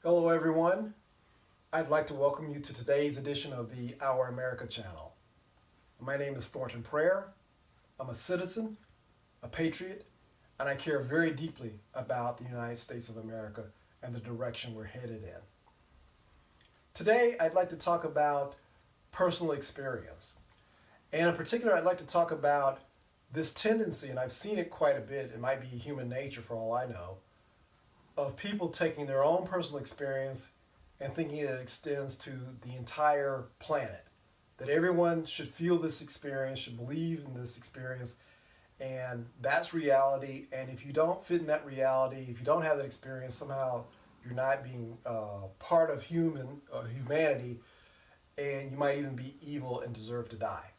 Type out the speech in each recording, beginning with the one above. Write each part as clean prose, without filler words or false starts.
Hello everyone. I'd like to welcome you to today's edition of the Our America channel. My name is Thornton Prayer. I'm a citizen, a patriot, and I care very deeply about the United States of America and the direction we're headed in. Today I'd like to talk about personal experience. And in particular, I'd like to talk about this tendency, and I've seen it quite a bit, it might be human nature for all I know, of people taking their own personal experience and thinking it extends to the entire planet. That everyone should feel this experience, should believe in this experience, and that's reality. And if you don't fit in that reality, if you don't have that experience, somehow you're not being part of humanity, and you might even be evil and deserve to die.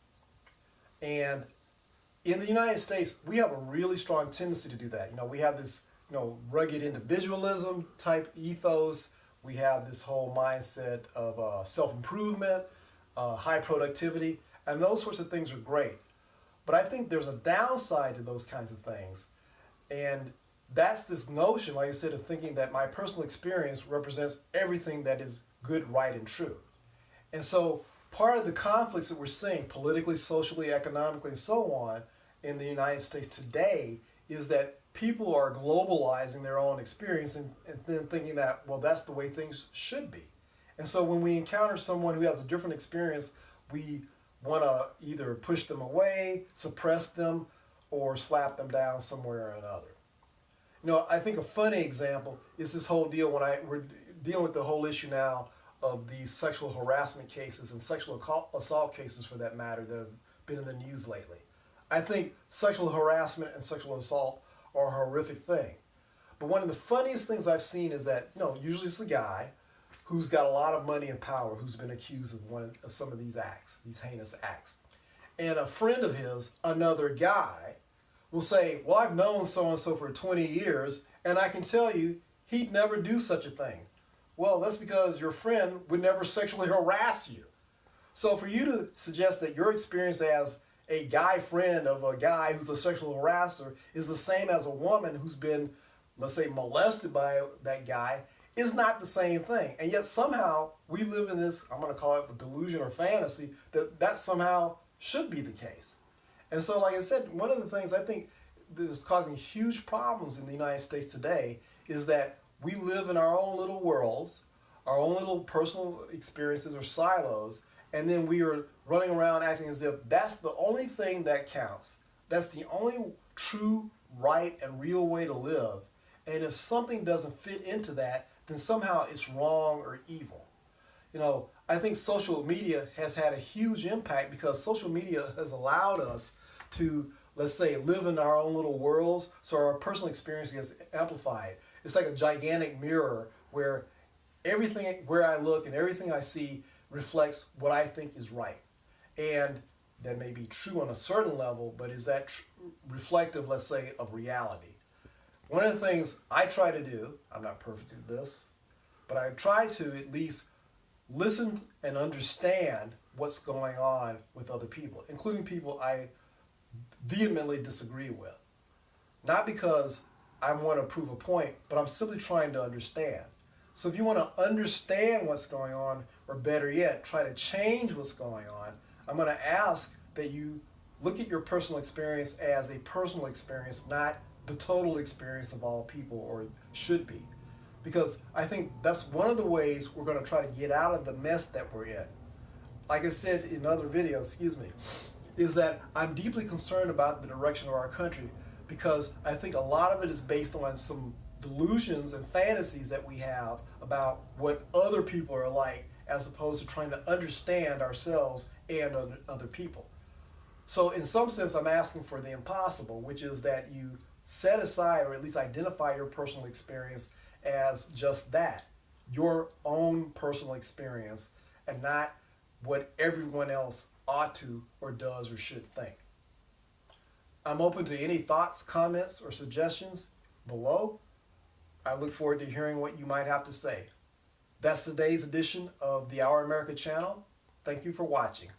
And in the United States, we have a really strong tendency to do that. We have this rugged individualism type ethos. We have this whole mindset of self-improvement, high productivity, and those sorts of things are great. But I think there's a downside to those kinds of things. And that's this notion, like I said, of thinking that my personal experience represents everything that is good, right, and true. And so part of the conflicts that we're seeing politically, socially, economically, and so on in the United States today is that people are globalizing their own experience and then thinking that, well, that's the way things should be. And so when we encounter someone who has a different experience, we want to either push them away, suppress them, or slap them down somewhere or another. I think a funny example is this whole deal when we're dealing with the whole issue now of these sexual harassment cases and sexual assault cases, for that matter, that have been in the news lately. I think sexual harassment and sexual assault are a horrific thing. But one of the funniest things I've seen is that, usually it's a guy who's got a lot of money and power who's been accused of some of these acts, these heinous acts. And a friend of his, another guy, will say, well, I've known so-and-so for 20 years, and I can tell you he'd never do such a thing. Well, that's because your friend would never sexually harass you. So for you to suggest that your experience as a guy friend of a guy who's a sexual harasser is the same as a woman who's been, let's say, molested by that guy is not the same thing. And yet somehow we live in this, I'm going to call it a delusion or fantasy, that somehow should be the case. And so, like I said, one of the things I think that is causing huge problems in the United States today is that we live in our own little worlds, our own little personal experiences or silos, and then we are running around acting as if that's the only thing that counts. That's the only true, right, and real way to live. And if something doesn't fit into that, then somehow it's wrong or evil. I think social media has had a huge impact because social media has allowed us to, let's say, live in our own little worlds, so our personal experience gets amplified. It's like a gigantic mirror where everything where I look and everything I see reflects what I think is right. And that may be true on a certain level, but is that reflective, let's say, of reality? One of the things I try to do, I'm not perfect at this, but I try to at least listen and understand what's going on with other people, including people I vehemently disagree with. Not because I want to prove a point, but I'm simply trying to understand. So if you want to understand what's going on, or better yet, try to change what's going on, I'm going to ask that you look at your personal experience as a personal experience, not the total experience of all people, or should be. Because I think that's one of the ways we're going to try to get out of the mess that we're in. Like I said in other videos, is that I'm deeply concerned about the direction of our country because I think a lot of it is based on some delusions and fantasies that we have about what other people are like, as opposed to trying to understand ourselves and other people. So in some sense, I'm asking for the impossible, which is that you set aside or at least identify your personal experience as just that, your own personal experience, and not what everyone else ought to or does or should think. I'm open to any thoughts, comments, or suggestions below. I look forward to hearing what you might have to say. That's today's edition of the Our America channel. Thank you for watching.